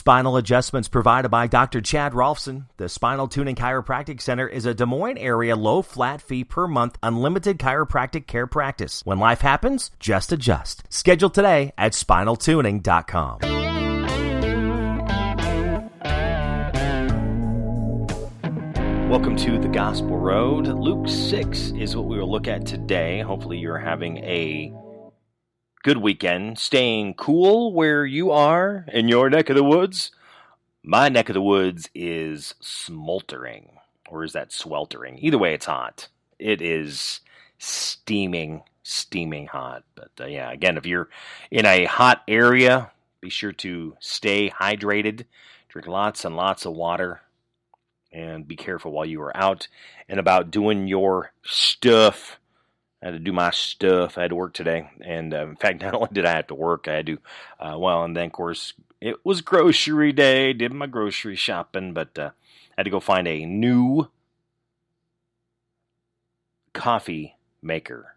Spinal adjustments provided by Dr. Chad Rolfson. The Spinal Tuning Chiropractic Center is a Des Moines area low flat fee per month unlimited chiropractic care practice. When life happens, just adjust. Schedule today at spinaltuning.com. Welcome to the Gospel Road. Luke 6 is what we will look at today. Hopefully you're having a good weekend, staying cool where you are in your neck of the woods. My neck of the woods is smoldering, or is that sweltering? Either way, it's hot. It is steaming hot. But yeah, again, if you're in a hot area, be sure to stay hydrated, drink lots and lots of water, and be careful while you are out and about doing your stuff. I had to do my stuff. I had to work today. And in fact, not only did I have to work, I had to, and then of course, it was grocery day, did my grocery shopping, but I had to go find a new coffee maker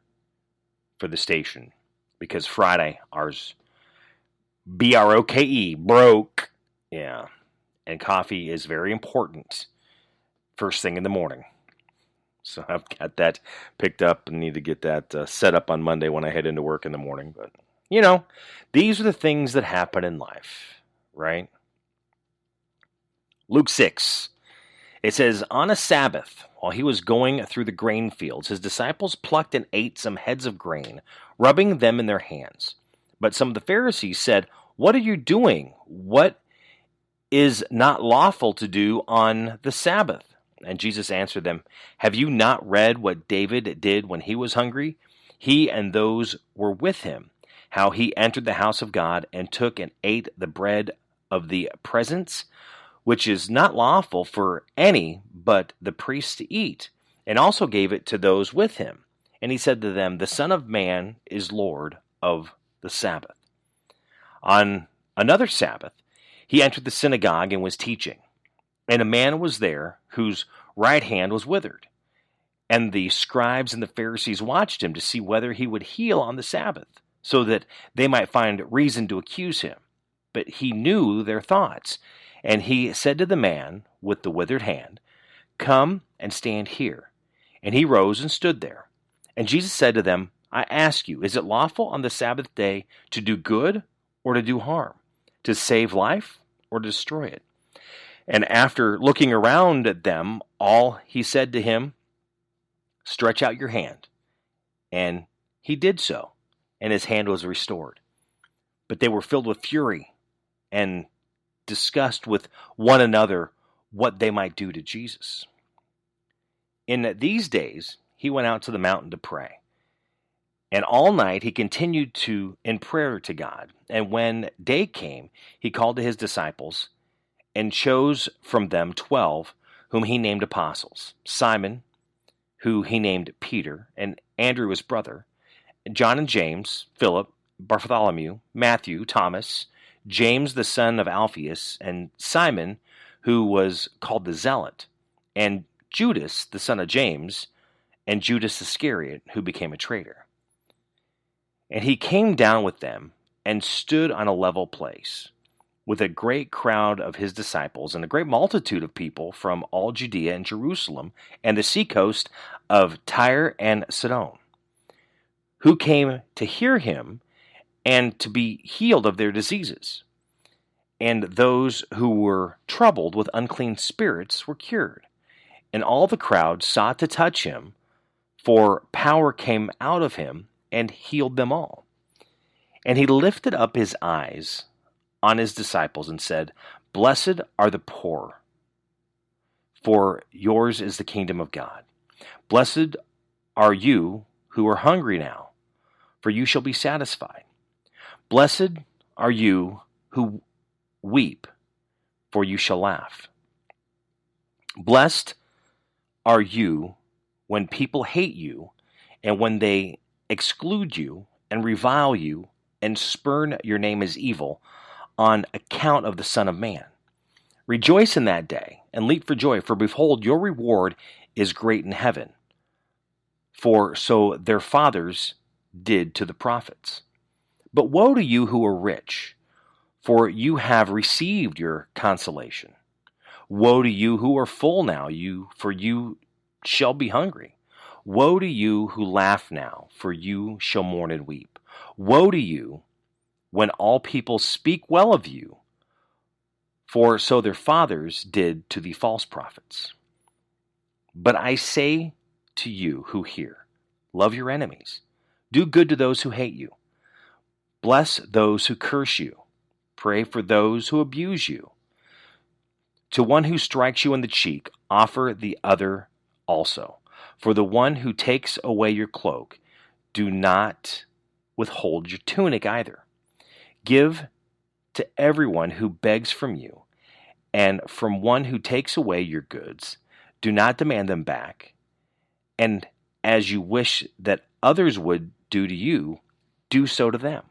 for the station because Friday, ours, B-R-O-K-E, broke. Yeah. And coffee is very important first thing in the morning. So I've got that picked up and need to get that set up on Monday when I head into work in the morning. But, you know, these are the things that happen in life, right? Luke 6, it says, on a Sabbath, while he was going through the grain fields, his disciples plucked and ate some heads of grain, rubbing them in their hands. But some of the Pharisees said, "What are you doing? What is not lawful to do on the Sabbath?" And Jesus answered them, "Have you not read what David did when he was hungry? He and those were with him, how he entered the house of God and took and ate the bread of the presence, which is not lawful for any but the priests to eat, and also gave it to those with him. And he said to them, the Son of Man is Lord of the Sabbath." On another Sabbath, he entered the synagogue and was teaching. And a man was there whose right hand was withered. And the scribes and the Pharisees watched him to see whether he would heal on the Sabbath, so that they might find reason to accuse him. But he knew their thoughts. And he said to the man with the withered hand, "Come and stand here." And he rose and stood there. And Jesus said to them, "I ask you, is it lawful on the Sabbath day to do good or to do harm, to save life or to destroy it?" And after looking around at them all, he said to him, "Stretch out your hand." And he did so, and his hand was restored. But they were filled with fury and discussed with one another what they might do to Jesus. In these days, he went out to the mountain to pray. And all night he continued in prayer to God. And when day came, he called to his disciples and chose from them 12, whom he named apostles: Simon, who he named Peter, and Andrew his brother, John and James, Philip, Bartholomew, Matthew, Thomas, James the son of Alphaeus, and Simon, who was called the Zealot, and Judas the son of James, and Judas Iscariot, who became a traitor. And he came down with them and stood on a level place, with a great crowd of his disciples and a great multitude of people from all Judea and Jerusalem and the seacoast of Tyre and Sidon, who came to hear him and to be healed of their diseases. And those who were troubled with unclean spirits were cured. And all the crowd sought to touch him, for power came out of him and healed them all. And he lifted up his eyes on his disciples and said, "Blessed are the poor, for yours is the kingdom of God. Blessed are you who are hungry now, for you shall be satisfied. Blessed are you who weep, for you shall laugh. Blessed are you when people hate you, and when they exclude you and revile you and spurn your name as evil on account of the Son of Man. Rejoice in that day, and leap for joy, for behold, your reward is great in heaven. For so their fathers did to the prophets. But woe to you who are rich, for you have received your consolation. Woe to you who are full now, for you shall be hungry. Woe to you who laugh now, for you shall mourn and weep. Woe to you when all people speak well of you, for so their fathers did to the false prophets. But I say to you who hear, love your enemies, do good to those who hate you, bless those who curse you, pray for those who abuse you. To one who strikes you on the cheek, offer the other also. For the one who takes away your cloak, do not withhold your tunic either. Give to everyone who begs from you, and from one who takes away your goods, do not demand them back. And as you wish that others would do to you, do so to them.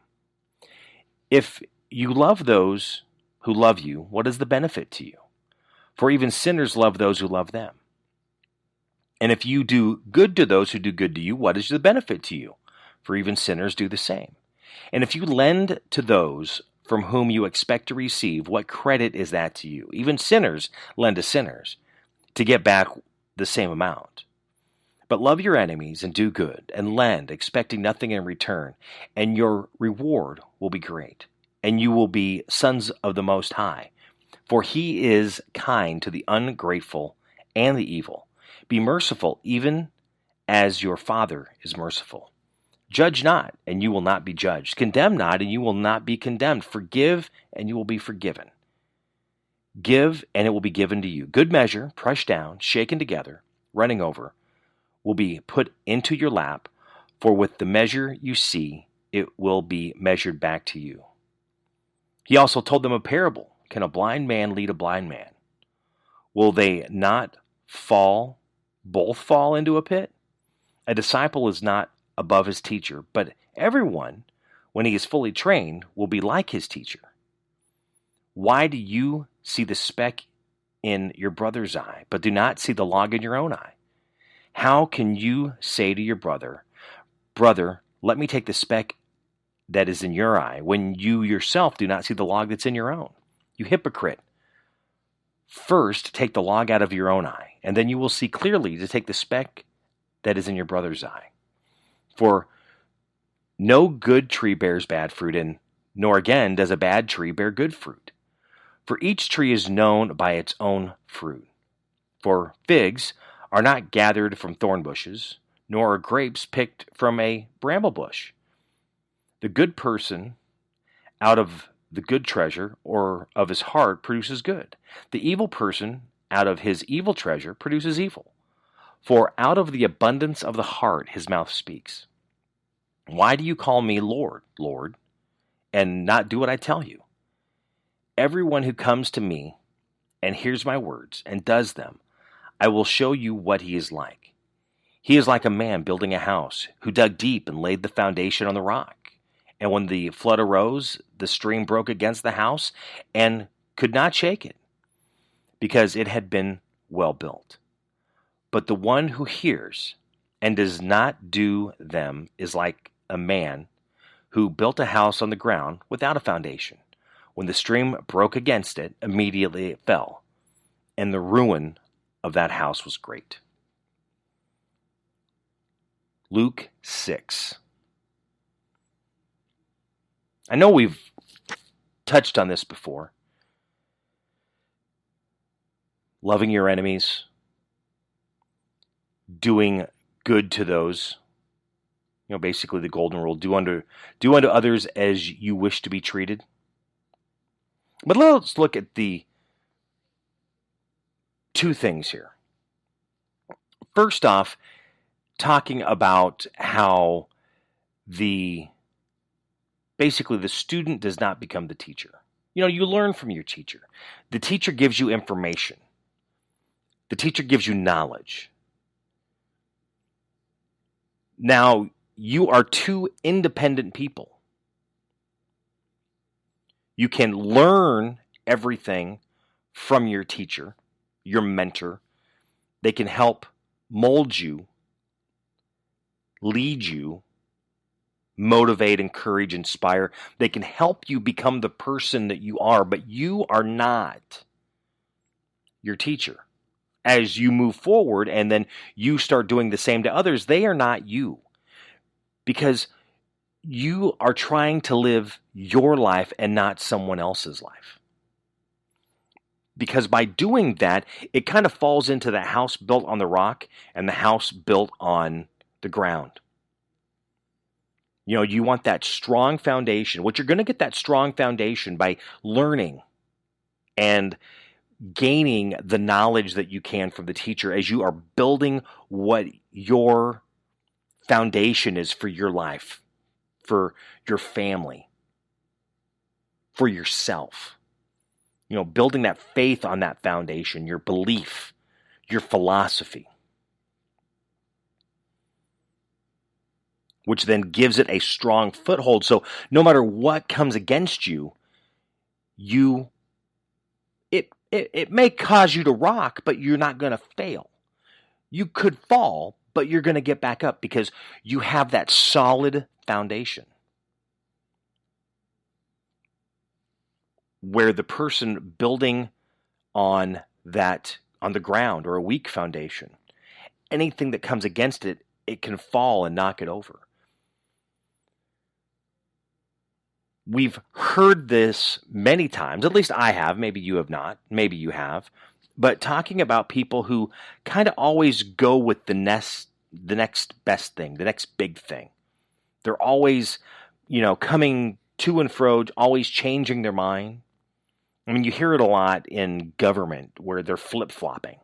If you love those who love you, what is the benefit to you? For even sinners love those who love them. And if you do good to those who do good to you, what is the benefit to you? For even sinners do the same. And if you lend to those from whom you expect to receive, what credit is that to you? Even sinners lend to sinners to get back the same amount. But love your enemies and do good, and lend, expecting nothing in return, and your reward will be great, and you will be sons of the Most High. For he is kind to the ungrateful and the evil. Be merciful, even as your Father is merciful. Judge not, and you will not be judged. Condemn not, and you will not be condemned. Forgive, and you will be forgiven. Give, and it will be given to you. Good measure, pressed down, shaken together, running over, will be put into your lap. For with the measure you see, it will be measured back to you. He also told them a parable. Can a blind man lead a blind man? Will they not both fall into a pit? A disciple is not above his teacher, but everyone, when he is fully trained, will be like his teacher. Why do you see the speck in your brother's eye, but do not see the log in your own eye? How can you say to your brother, Brother, let me take the speck that is in your eye, when you yourself do not see the log that's in your own? You hypocrite! First take the log out of your own eye, and then you will see clearly to take the speck that is in your brother's eye. For no good tree bears bad fruit, and nor again does a bad tree bear good fruit. For each tree is known by its own fruit. For figs are not gathered from thorn bushes, nor are grapes picked from a bramble bush. The good person out of the good treasure or of his heart produces good. The evil person out of his evil treasure produces evil. For out of the abundance of the heart his mouth speaks. Why do you call me Lord, Lord, and not do what I tell you? Everyone who comes to me and hears my words and does them, I will show you what he is like. He is like a man building a house who dug deep and laid the foundation on the rock. And when the flood arose, the stream broke against the house and could not shake it, because it had been well built. But the one who hears and does not do them is like a man who built a house on the ground without a foundation. When the stream broke against it, immediately it fell, and the ruin of that house was great. Luke 6. I know we've touched on this before. Loving your enemies, doing good to those, basically the golden rule, do unto others as you wish to be treated. But let's look at the two things here. First off, talking about how basically the student does not become the teacher. You learn from your teacher. The teacher gives you information. The teacher gives you knowledge. Now, you are two independent people. You can learn everything from your teacher, your mentor. They can help mold you, lead you, motivate, encourage, inspire. They can help you become the person that you are, but you are not your teacher. As you move forward and then you start doing the same to others, they are not you, because you are trying to live your life and not someone else's life. Because by doing that, it kind of falls into the house built on the rock and the house built on the ground. You want that strong foundation. What you're going to get that strong foundation by learning and gaining the knowledge that you can from the teacher as you are building what your foundation is for your life, for your family, for yourself. Building that faith on that foundation, your belief, your philosophy, which then gives it a strong foothold. So no matter what comes against you, it may cause you to rock, but you're not going to fail. You could fall, but you're going to get back up because you have that solid foundation. Where the person building on the ground or a weak foundation, anything that comes against it, it can fall and knock it over. We've heard this many times, at least I have, maybe you have not, maybe you have, but talking about people who kind of always go with the next best thing, the next big thing. They're always, coming to and fro, always changing their mind. I mean, you hear it a lot in government where they're flip-flopping.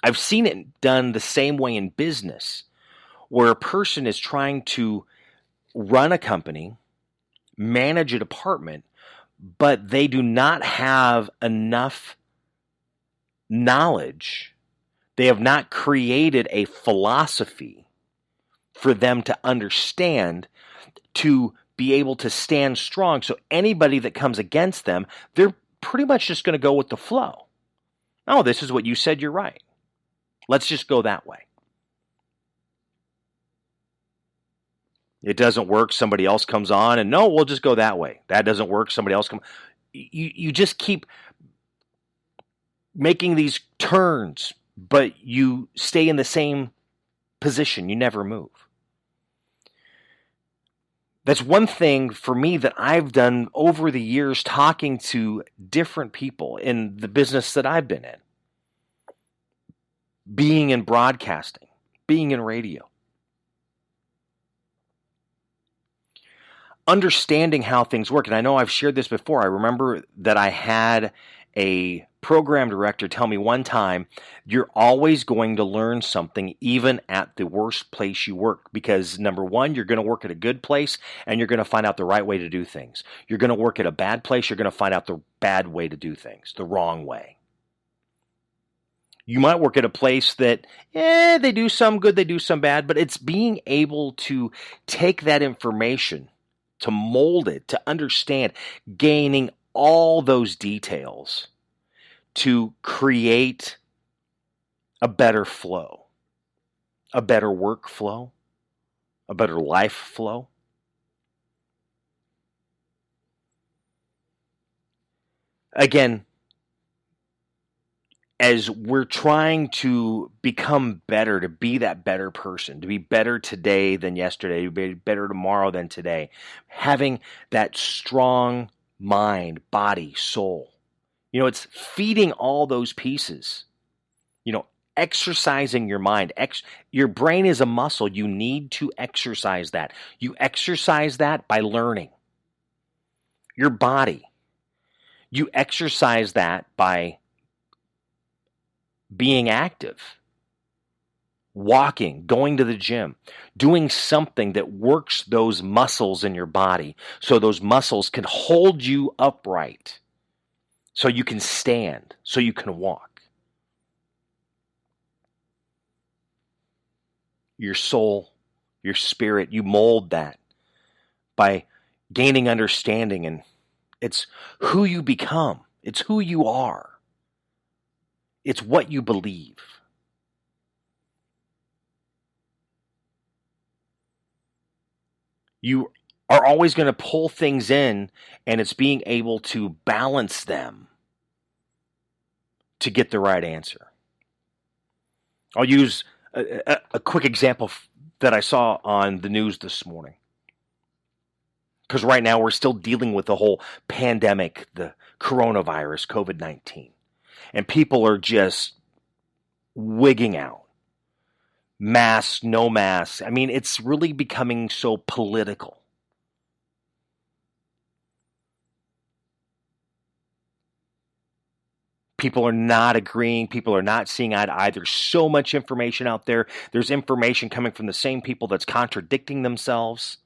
I've seen it done the same way in business, where a person is trying to run a company, manage a department, but they do not have enough knowledge. They have not created a philosophy for them to understand, to be able to stand strong. So anybody that comes against them, they're pretty much just going to go with the flow. Oh, this is what you said, you're right. Let's just go that way. It doesn't work, somebody else comes on, and no, we'll just go that way. That doesn't work, somebody else comes. You just keep making these turns, but you stay in the same position. You never move. That's one thing for me that I've done over the years, talking to different people in the business that I've been in. Being in broadcasting, being in radio. Understanding how things work. And I know I've shared this before. I remember that I had a program director tell me one time, you're always going to learn something even at the worst place you work, because number one, you're going to work at a good place and you're going to find out the right way to do things. You're going to work at a bad place, you're going to find out the bad way to do things, the wrong way. You might work at a place that, they do some good, they do some bad, but it's being able to take that information, to mold it, to understand, gaining all those details to create a better flow, a better workflow, a better life flow. Again, as we're trying to become better, to be that better person, to be better today than yesterday, to be better tomorrow than today, having that strong mind, body, soul. It's feeding all those pieces. Exercising your mind. Your brain is a muscle. You need to exercise that. You exercise that by learning. Your body. You exercise that by being active, walking, going to the gym, doing something that works those muscles in your body so those muscles can hold you upright, so you can stand, so you can walk. Your soul, your spirit, you mold that by gaining understanding, and it's who you become. It's who you are. It's what you believe. You are always going to pull things in, and it's being able to balance them to get the right answer. I'll use a quick example that I saw on the news this morning. Because right now we're still dealing with the whole pandemic, the coronavirus, COVID-19. And people are just wigging out. Masks, no masks. I mean, it's really becoming so political. People are not agreeing. People are not seeing eye to eye. There's so much information out there. There's information coming from the same people that's contradicting themselves.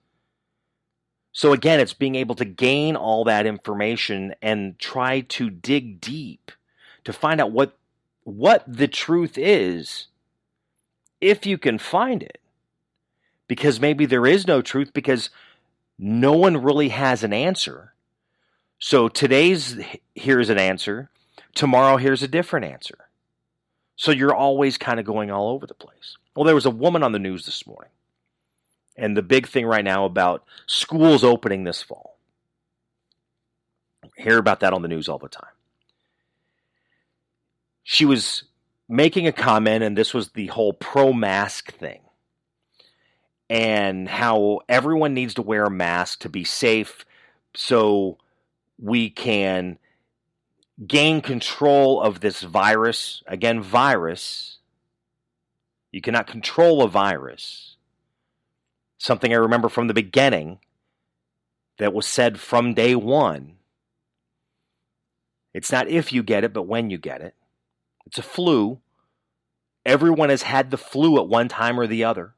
So again, it's being able to gain all that information and try to dig deep to find out what the truth is, if you can find it. Because maybe there is no truth because no one really has an answer. So here's an answer. Tomorrow, here's a different answer. So you're always kind of going all over the place. Well, there was a woman on the news this morning. And the big thing right now about schools opening this fall. Hear about that on the news all the time. She was making a comment, and this was the whole pro-mask thing. And how everyone needs to wear a mask to be safe so we can gain control of this virus. Again, virus. You cannot control a virus. Something I remember from the beginning that was said from day one. It's not if you get it, but when you get it. It's a flu. Everyone has had the flu at one time or the other.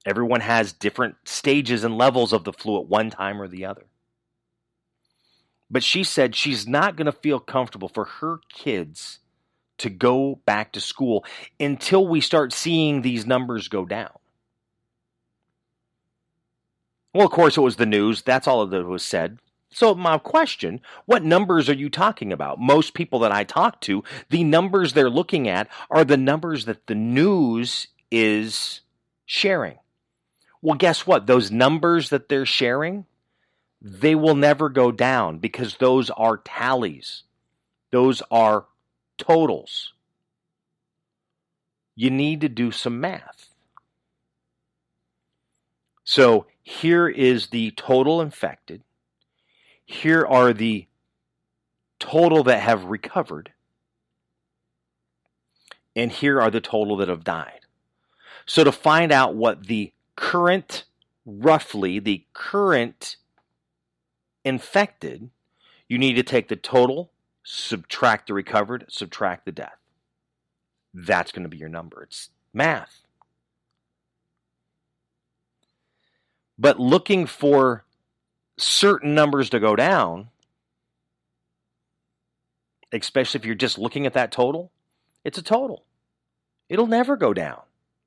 Everyone has different stages and levels of the flu at one time or the other. But she said she's not going to feel comfortable for her kids to go back to school until we start seeing these numbers go down. Well, of course, it was the news. That's all that was said. So my question, what numbers are you talking about? Most people that I talk to, the numbers they're looking at are the numbers that the news is sharing. Well, guess what? Those numbers that they're sharing, they will never go down because those are tallies. Those are totals. You need to do some math. So here is the total infected. Here are the total that have recovered. And here are the total that have died. So to find out what the current infected, you need to take the total, subtract the recovered, subtract the death. That's going to be your number. It's math. But looking for certain numbers to go down, especially if you're just looking at that total, it's a total. It'll never go down.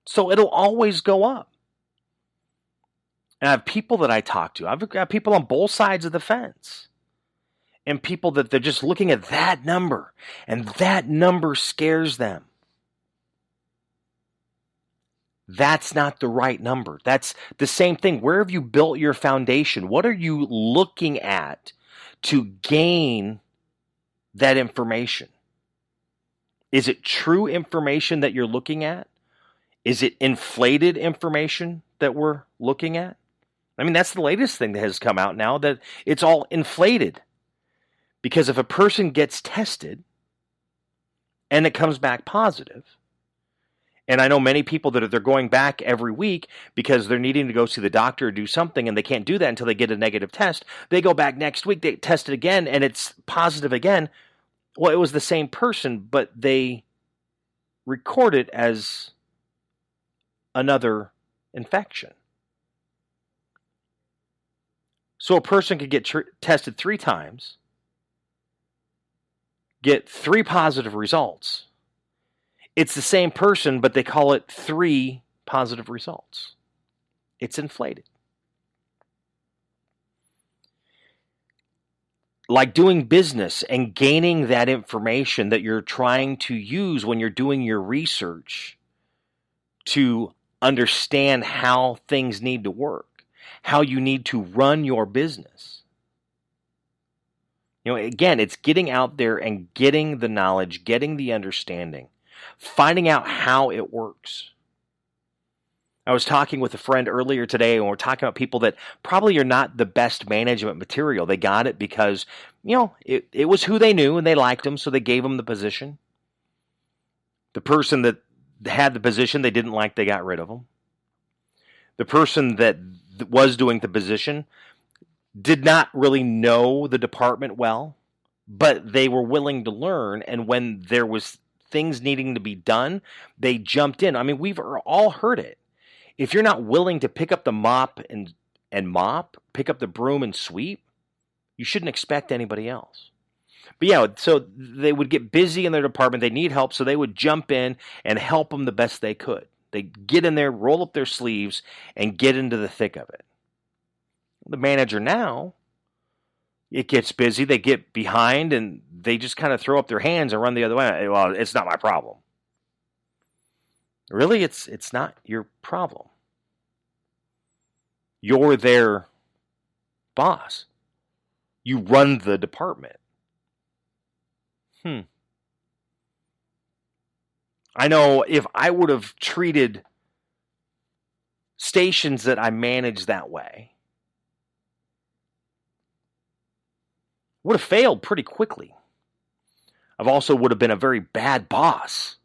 So it'll always go up. And I have people that I talk to. I've got people on both sides of the fence. And people that they're just looking at that number. And that number scares them. That's not the right number. That's the same thing. Where have you built your foundation? What are you looking at to gain that information? Is it true information that you're looking at? Is it inflated information that we're looking at? I mean, that's the latest thing that has come out now, that it's all inflated. Because if a person gets tested and it comes back positive, and I know many people that they're going back every week because they're needing to go see the doctor or do something, and they can't do that until they get a negative test. They go back next week, they test it again, and it's positive again. Well, it was the same person, but they record it as another infection. So a person could get tested 3 times, get 3 positive results. It's the same person, but they call it 3 positive results. It's inflated. Like doing business and gaining that information that you're trying to use when you're doing your research to understand how things need to work. how you need to run your business. Again, it's getting out there and getting the knowledge, getting the understanding, finding out how it works. I was talking with a friend earlier today, and we're talking about people that probably are not the best management material. They got it because, it was who they knew and they liked them, so they gave them the position. The person that had the position they didn't like, they got rid of them. The person that was doing the position did not really know the department well, but they were willing to learn, and when there was things needing to be done, they jumped in. I mean, we've all heard it. If you're not willing to pick up the mop and mop, pick up the broom and sweep, you shouldn't expect anybody else. But yeah, so they would get busy in their department. They need help, so they would jump in and help them the best they could. They'd get in there, roll up their sleeves, and get into the thick of it. The manager now, it gets busy, they get behind, and they just kind of throw up their hands and run the other way. Well, it's not my problem. Really, it's not your problem. You're their boss. You run the department. I know if I would have treated stations that I manage that way, would have failed pretty quickly. I've also would have been a very bad boss.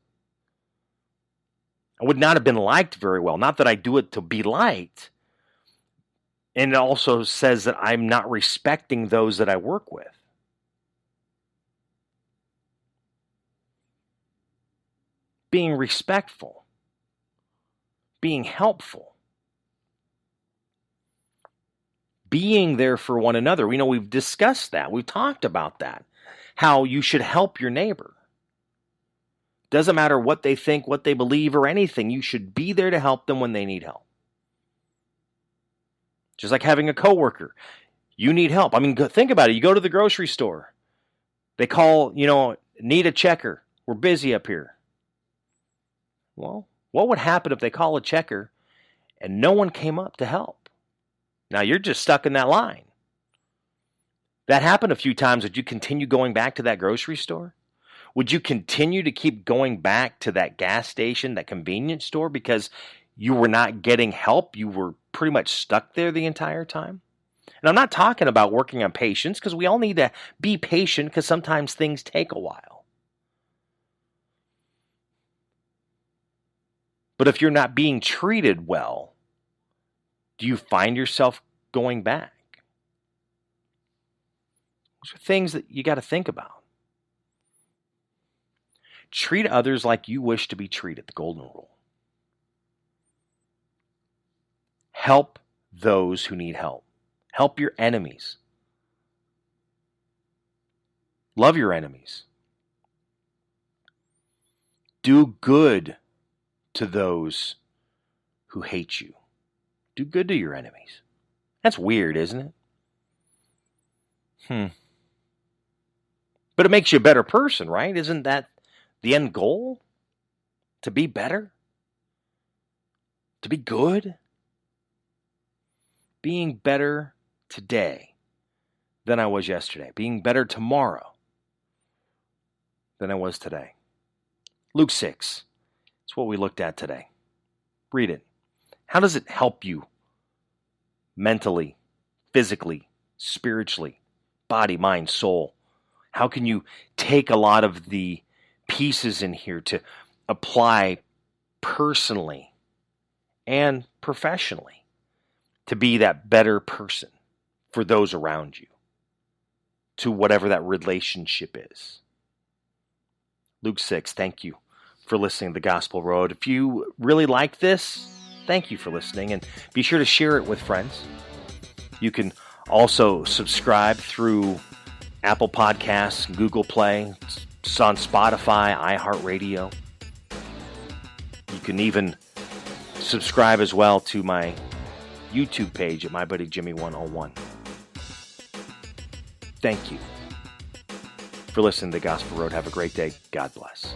I would not have been liked very well. Not that I do it to be liked. And it also says that I'm not respecting those that I work with. Being respectful. Being helpful. Being there for one another. We've discussed that. We've talked about that. How you should help your neighbor. Doesn't matter what they think, what they believe, or anything. You should be there to help them when they need help. Just like having a coworker. You need help. I mean, think about it. You go to the grocery store. They call, need a checker. We're busy up here. Well, what would happen if they call a checker and no one came up to help? Now you're just stuck in that line. That happened a few times. Would you continue going back to that grocery store? Would you continue to keep going back to that gas station, that convenience store, because you were not getting help? You were pretty much stuck there the entire time? And I'm not talking about working on patience, because we all need to be patient, because sometimes things take a while. But if you're not being treated well, do you find yourself going back? Those are things that you got to think about. Treat others like you wish to be treated, the golden rule. Help those who need help. Help your enemies. Love your enemies. Do good to those who hate you. Do good to your enemies. That's weird, isn't it? But it makes you a better person, right? Isn't that the end goal? To be better? To be good? Being better today than I was yesterday. Being better tomorrow than I was today. Luke 6. It's what we looked at today. Read it. How does it help you mentally, physically, spiritually, body, mind, soul? How can you take a lot of the pieces in here to apply personally and professionally to be that better person for those around you, to whatever that relationship is? Luke 6, thank you for listening to The Gospel Road. If you really like this, thank you for listening, and be sure to share it with friends. You can also subscribe through Apple Podcasts, Google Play. It's on Spotify, iHeartRadio. You can even subscribe as well to my YouTube page at MyBuddyJimmy101. Thank you for listening to The Gospel Road. Have a great day. God bless.